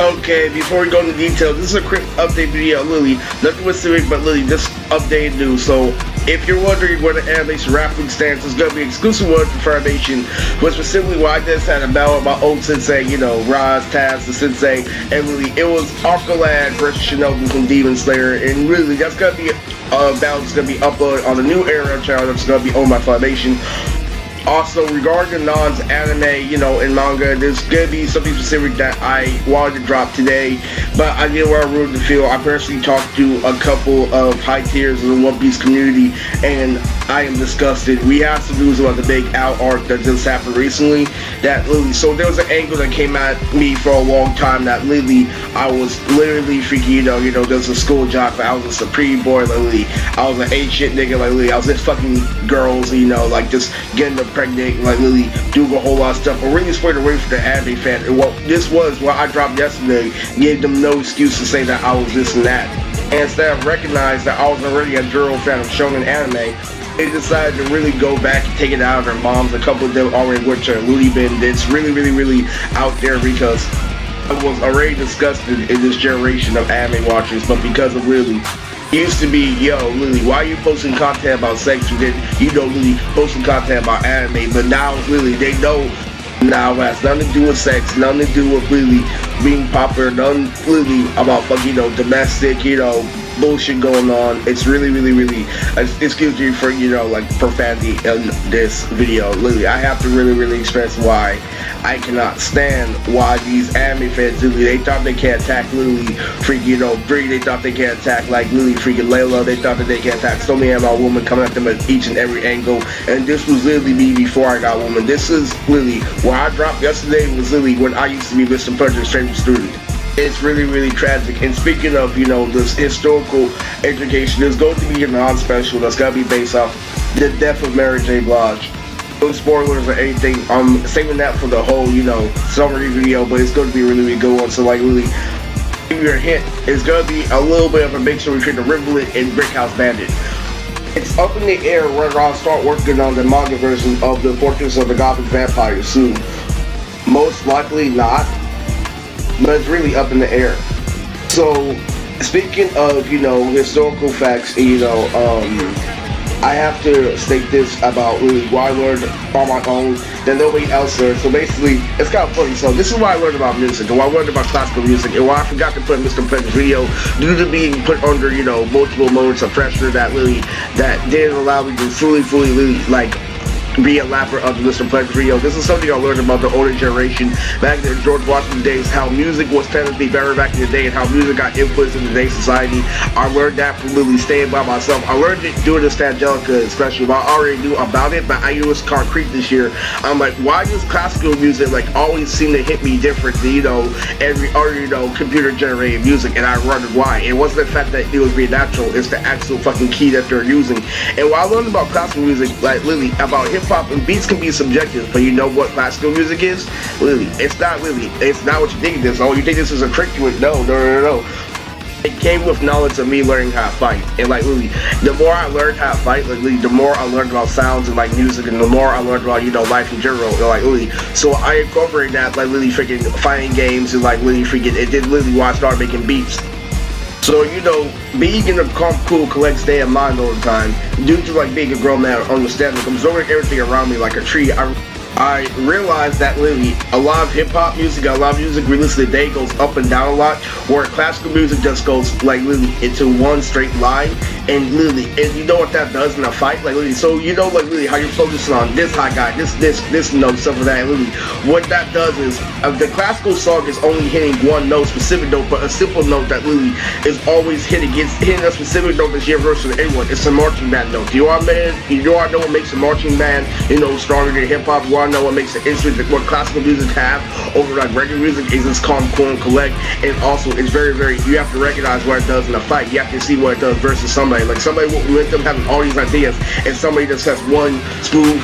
Okay, before we go into details, this is a quick update video, Lily. Nothing specific, but Lily, just updated news. So, if you're wondering where the animation rapping stands, it's gonna be exclusive one for Foundation. But specifically, what I just had a battle with my old sensei, you know, Roz, Taz, the sensei, and Lily. It was Aqualad versus Shinobu from Demon Slayer, and really, that's gonna be a battle that's gonna be uploaded on the new era channel that's gonna be owned by Foundation. Also, regarding the Nonz anime, you know, and manga, there's gonna be something specific that I wanted to drop today, but I didn't want to ruin the feel. I personally talked to a couple of high tiers of the One Piece community, and I am disgusted. We have some news about the big out arc that just happened recently. That Lily, so there was an angle that came at me for a long time that Lily, I was literally freaking, you know, there's a school jock, but I was a supreme boy, like Lily. I was an shit nigga, like Lily. I was just fucking girls, you know, like just getting the pregnant, like Lily, doing a whole lot of stuff. But really spread away from the anime fan. And what this was, what I dropped yesterday, gave them no excuse to say that I was this and that. And instead of recognize that I was already a girl fan of shonen anime, they decided to really go back and take it out of their moms. A couple of them already went to a loony bin. It's really out there because I was already disgusted in this generation of anime watchers, but because of Lily. Used to be, yo, Lily, why are you posting content about sex? You did, you know, Lily, posting content about anime, but now, Lily, they know now it has nothing to do with sex, nothing to do with Lily being popular, nothing, Lily, about fucking, you know, domestic, you know, bullshit going on. It's really, excuse me for, you know, like, profanity in this video. Lily, I have to really express why I cannot stand why these anime fans, Lily, they thought they can't attack Lily, freaking, you know, Brie, they thought they can't attack, like, Lily, freaking Layla, they thought that they can't attack so many of my women coming at them at each and every angle, and this was literally me before I got woman. This is, Lily, what I dropped yesterday was Lily when I used to be Mr. Pleasure Stranger Student. It's really tragic. And speaking of, you know, this historical education, there's going to be a Nonz special that's going to be based off the death of Mary J. Blige. No spoilers or anything. I'm saving that for the whole, you know, summary video, but it's going to be a really good one. So, like, really, give you a hint, it's going to be a little bit of a mixture between the Rivulet and Brick House Bandit. It's up in the air whether I'll start working on the manga version of the Fortress of the Gothic Vampire soon. Most likely not, but it's really up in the air. So, speaking of, you know, historical facts, you know, I have to state this about really what I learned on my own that nobody else learned. So basically, it's kind of funny. So this is what I learned about music, and what I learned about classical music, and why I forgot to put in Mr. Pleasure's video due to being put under, you know, multiple moments of pressure that really, that didn't allow me to fully, really, like, be a lapper of the Mr. Pleasure video. This is something I learned about the older generation back in George Washington days, how music was technically better back in the day and how music got influenced in today's society. I learned that from Lily staying by myself. I learned it doing this to Angelica especially, but I already knew about it, but I knew it was concrete this year. I'm like, why does classical music like always seem to hit me different than, you know, every other, you know, computer generated music? And I wondered why. It wasn't the fact that it was being natural, it's the actual fucking key that they're using. And what I learned about classical music, like Lily, about hip-hop and beats can be subjective, but you know what classical music is? Lily, it's not Lily. It's not what you think it is. Oh, you think this is a trick to it? No. It came with knowledge of me learning how to fight. And like Lily, the more I learned how to fight, like Lily, the more I learned about sounds and like music, and the more I learned about, you know, life in general. And, like Lily, so I incorporated that, like Lily, freaking fighting games, and like Lily, freaking, it did Lily why I started making beats. So, you know, being in a calm, cool, collect state of mind all the time, due to like being a grown man, understanding, absorbing everything around me like a tree, I realized that Lily, a lot of hip-hop music, a lot of music we listen today goes up and down a lot, where classical music just goes, like Lily, into one straight line, and Lily, and you know what that does in a fight, like Lily, so you know, like Lily, how you're focusing on this high guy, this note, stuff like that, Lily, what that does is, the classical song is only hitting one note, specific note, but a simple note that Lily is always hitting a specific note that's universal to anyone. It's a marching band note. Do you want know what makes a marching band, you know, stronger than hip-hop? I know what makes an instrument, what classical music have over like regular music is this calm, cool, and collect, and also it's very, you have to recognize what it does in a fight. You have to see what it does versus somebody, like somebody with them having all these ideas, and somebody just has one smooth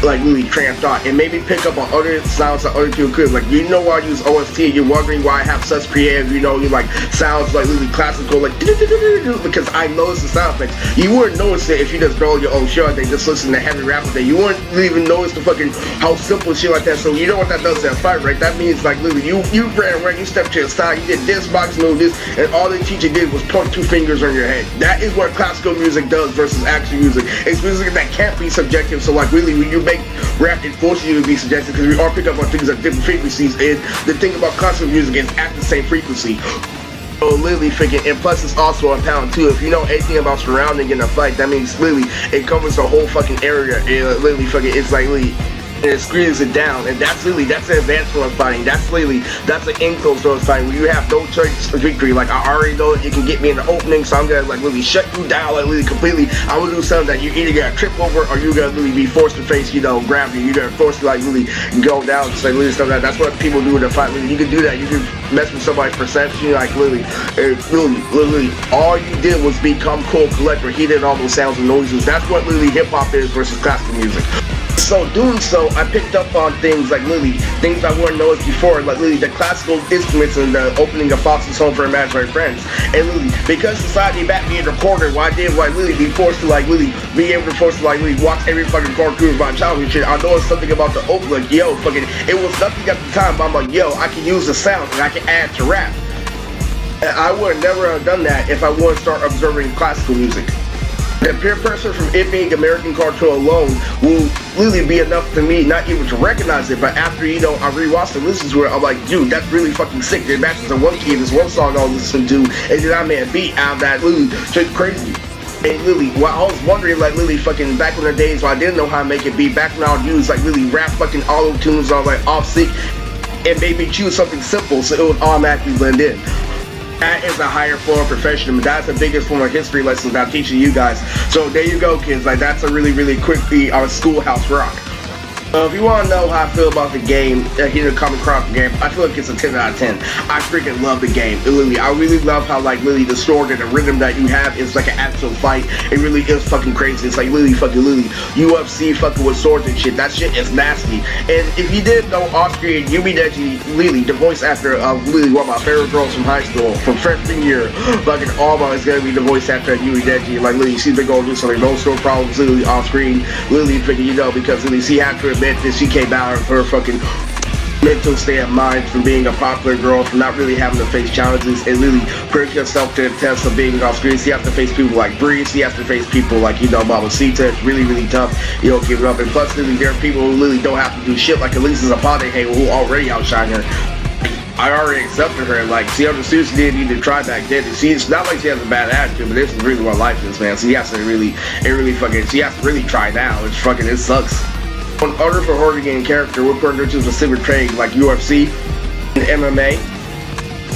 like really train of thought and maybe pick up on other sounds that other people could. Like, you know, why I use OST, you're wondering why I have such creative, you know, you like sounds like really classical, like because I notice the sound effects. You wouldn't notice it if you just go on your own show and they just listen to heavy rap all day. You wouldn't even notice the fucking how simple shit like that. So you know what that does to that fight, right? That means like literally you ran around, you stepped to the side, you did this box move, this, and all the teacher did was point two fingers on your head. That is what classical music does versus actual music. It's music that can't be subjective. So like really when you make rap, it forces you to be subjective because we all pick up on things at different frequencies, and the thing about classical music is at the same frequency. So literally freaking, and plus it's also a pound too. If you know anything about surrounding in a fight, that means literally it covers the whole fucking area. It literally fucking, it's like literally, and it screams it down, and that's an advanced form of fighting. That's an in-close form of fighting where you have no choice for victory. Like, I already know that you can get me in the opening, so I'm gonna like really shut you down, like really completely. I'm gonna do something that you either gonna trip over or you're gonna really be forced to face, you know, gravity. You're gonna force to like really go down, just like really stuff like that. That's what people do in a fight. You can do that. You can mess with somebody's perception, like literally, all you did was become cool, collect, where he did all those sounds and noises. That's what literally hip hop is versus classical music. So doing so, I picked up on things like literally things I wouldn't notice before, like literally the classical instruments and the opening of Fox's Home for Imaginary Friends. And literally, because society backed me in the corner, why I did like literally be forced to like literally be able to force to like literally watch every fucking cartoon about childhood shit. I noticed something about the open, like yo, fucking, it was nothing at the time, but I'm like, yo, I can use the sound and I can add to rap. And I would never have done that if I wouldn't start observing classical music. The peer pressure from it being American cartoon alone will really be enough to me not even to recognize it, but after, you know, I rewatched and listened to it, I'm like, dude, that's really fucking sick. It matches the one key, this one song I was listening to, and then I made a beat out of that, literally, just crazy. And literally, well, I was wondering, like, literally fucking back in the days when I didn't know how to make it beat, back when I would use, like, really rap fucking auto tunes, I was like, off sync, and made me choose something simple so it would automatically blend in. That is a higher form of professionalism. That's the biggest form of history lessons I'm teaching you guys. So there you go, kids. Like, that's a really, really quickly schoolhouse rock. If you want to know how I feel about the game, here to come across the game, I feel like it's a 10 out of 10. I freaking love the game. I really love how like literally the story and the rhythm that you have is like an actual fight. It really is fucking crazy. It's like literally UFC fucking with swords and shit. That shit is nasty. And if you didn't know, off-screen, Yumi Deji, Lily, the voice actor of Lily, one of my favorite girls from high school, from freshman year, fucking Alma is gonna be the voice actor of Yumi Deji. Like literally, she's been going through some emotional problems, literally off-screen. Lily, freaking, you know, because literally she had to admit that she came out of her fucking mental state of mind from being a popular girl, from not really having to face challenges, and really putting herself to the test of being off screen. She has to face people like Bree, she has to face people like, you know, Mamacita. It's really, really tough, you know, giving up. And plus, really, there are people who really don't have to do shit, like Elisa Zapata, who already outshine her. I already accepted her, like, she understood she didn't need to try back then. It's not like she has a bad attitude, but this is really what life is, man. So she has to really, she has to really try now. It sucks. In order for her to gain character, we're putting her to a specific trade like UFC and MMA.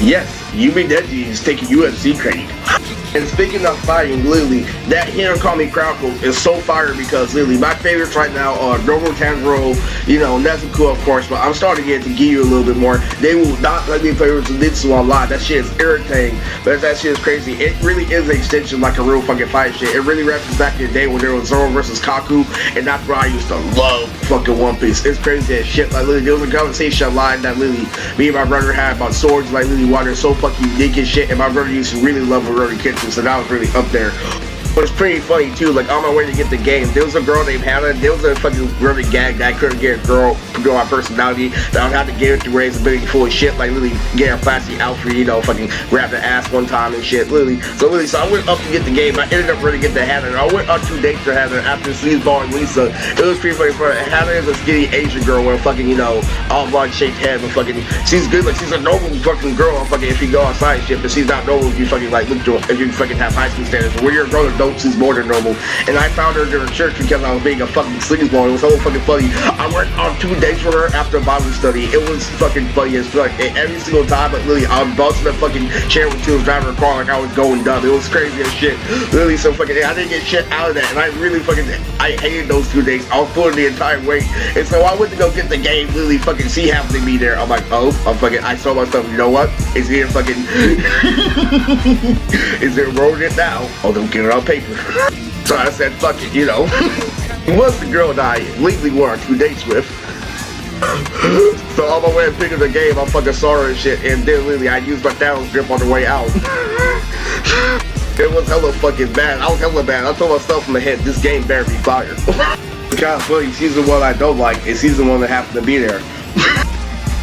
Yes, Yumi Deji is taking UFC training. And speaking of fighting, literally, that Hinokami Chronicle is so fire because literally my favorites right now are Nobu Tanjiro, you know, Nezuko of course, but I'm starting to get to Giyu a little bit more. They will not let me play with Zenitsu a lot. That shit is irritating, but that shit is crazy. It really is an extension like a real fucking fight shit. It really references back in the day when there was Zoro versus Kaku, and that's why I used to love fucking One Piece. It's crazy as shit. Like literally, there was a conversation online that literally me and my brother had about swords, like literally why they're so fucking unique and shit, and my brother used to really love Rurouni Kenshin, so that was really up there. But it's pretty funny too, like on my way to get the game, there was a girl named Hannah, there was a fucking running gag that I couldn't get a girl to go my personality, that I would have to get her to raise a big full of shit, like literally get a flashy outfit, you know, fucking grab the ass one time and shit, literally. So I went up to get the game, I ended up running to get the Hannah, and I went on 2 dates for Hannah after Sleazeball and Lisa. It was pretty funny for her. Hannah is a skinny Asian girl with a fucking, you know, oblong shaped head, but fucking, she's good, like she's a normal fucking girl, fucking if you go outside and shit, but she's not normal if you fucking like look to her, if you fucking have high school standards. But when you're a grown adult, she's more than normal. And I found her during church because I was being a fucking sleazeball. It was so fucking funny. I went on 2 dates with her after Bible study. It was fucking funny as fuck. And every single time, like literally, I was busting the fucking chair when she was driving her car like I was going dumb. It was crazy as shit. Literally, so fucking, I didn't get shit out of that. And I really fucking, I hated those 2 dates. I was pulling the entire weight. And so I went to go get the game. Literally, fucking, she happened to be there. I'm like, oh, I saw myself. You know what? It's here fucking, is it rolling it now? Oh, don't get it on paper. So I said, fuck it, you know. He was the girl that I legally went on 2 dates with. So on my way to pick up the game, I fucking saw her and shit, and then literally I used my down grip on the way out. It was hella fucking bad. I was hella bad. I told myself in the head, this game better be fire. Because really, season 1 I don't like, and season 1 that happened to be there.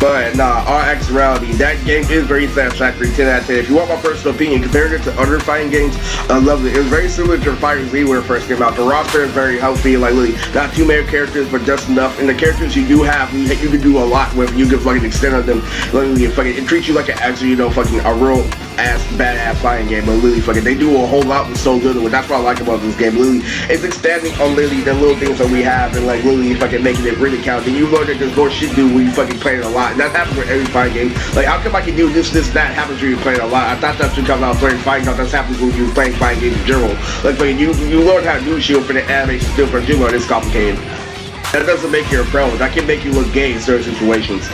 But nah, all actuality, that game is very satisfactory, 10 out of 10. If you want my personal opinion, compared it to other fighting games, I love it. It was very similar to Fighting Z when it first came out. The roster is very healthy, like literally, not too many characters, but just enough. And the characters you do have, you can do a lot with. You can fucking extend on them. Literally, it treats you like an actual, you know, fucking a real ass badass fighting game. But literally, fucking, they do a whole lot with so little. And that's what I like about this game. Literally, it's expanding on literally the little things that we have, and like literally, fucking making it really count. And you learn that there's more shit to do when you fucking play it a lot. And that happens with every fighting game. Like, how come I can do this, that happens when you play it a lot? I thought that's because I was playing fighting games. That happens when you're playing fighting games in general. Like, you learn how to do shit for the animation still, but you learn it's complicated. That doesn't make you a pro. That can make you look gay in certain situations.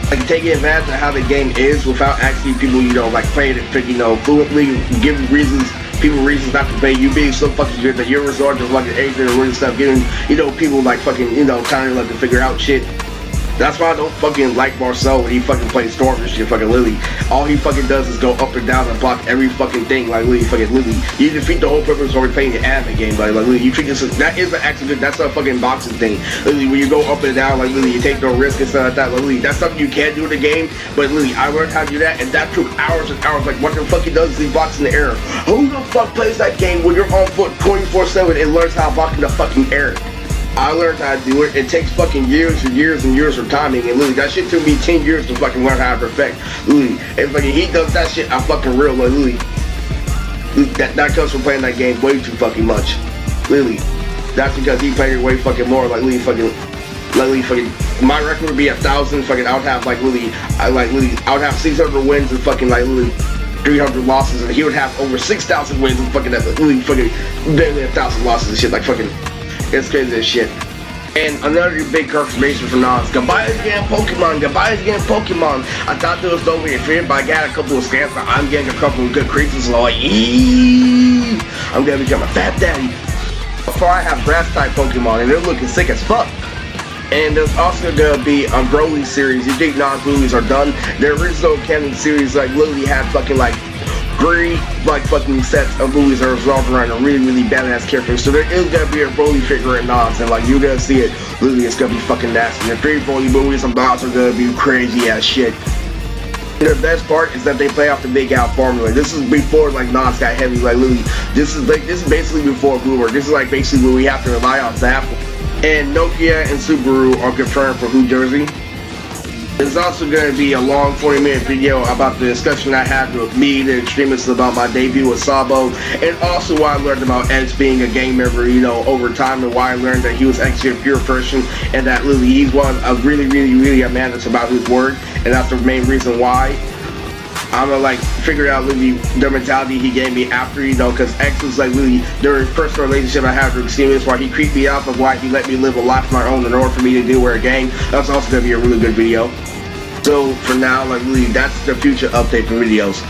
Like, taking advantage of how the game is without actually people, you know, like playing it, you know, fluently, giving people reasons not to play, you being so fucking good that you're resorting to fucking anything and weird stuff, giving, you know, people like fucking, you know, kind of like to figure out shit. That's why I don't fucking like Marcel when he fucking plays Storm and shit, fucking Lily. All he fucking does is go up and down and block every fucking thing, like Lily, fucking Lily. You defeat the whole purpose of playing the anime game, like Lily. You think that is an actually good, that's a fucking boxing thing. Lily, when you go up and down, like Lily, you take no risk and stuff like that, like Lily. That's something you can do in the game, but Lily, I learned how to do that, and that took hours and hours. Like, what the fuck he does is he blocks in the air. Who the fuck plays that game when you're on foot 24/7 and learns how to block in the fucking air? I learned how to do it. It takes fucking years and years and years of timing, and literally that shit took me 10 years to fucking learn how to perfect. Literally, and fucking he does that shit, I'm fucking real, like literally. That comes from playing that game way too fucking much. Literally, that's because he played it way fucking more. Like literally fucking, my record would be 1,000. Fucking, I would have like literally, I would have 600 wins and fucking like literally 300 losses, and he would have over 6,000 wins and fucking literally fucking barely 1,000 losses and shit. Like fucking. It's crazy as shit. And another big confirmation for Nonz. Goodbye again, Pokemon. Goodbye again, Pokemon. I thought there was no way to fit, but I got a couple of stamps. I'm getting a couple of good creatures. So like, eeeeee, I'm gonna become a fat daddy. Before I have grass type Pokemon, and they're looking sick as fuck. And there's also gonna be a Broly series. You think Nonz movies are done? The original canon series like literally had fucking like 3 like fucking sets of movies that are resolved around a really, really badass character. So there is gonna be a Broly figure in Nonz, and like you're gonna see it. Literally, it's gonna be fucking nasty. The 3 Broly movies of Nonz are gonna be crazy as shit. And the best part is that they play off the Big Al formula. This is before like Nonz got heavy. Like literally, this is basically before Boomer. This is like basically where we have to rely on Zap. And Nokia and Subaru are confirmed for New Jersey. There's also going to be a long 40-minute video about the discussion I had with me, the extremists, about my debut with Sabo, and also why I learned about X being a gang member, you know, over time, and why I learned that he was actually a pure person, and that literally he's a really a man that's about his word, and that's the main reason why. I'm gonna like figure out literally the mentality he gave me after, you know, because X was like really the personal relationship I had with extremists, why he creeped me out, and why he let me live a life of my own in order for me to do wear a gang. That's also gonna be a really good video. So for now, like really, that's the future update for videos.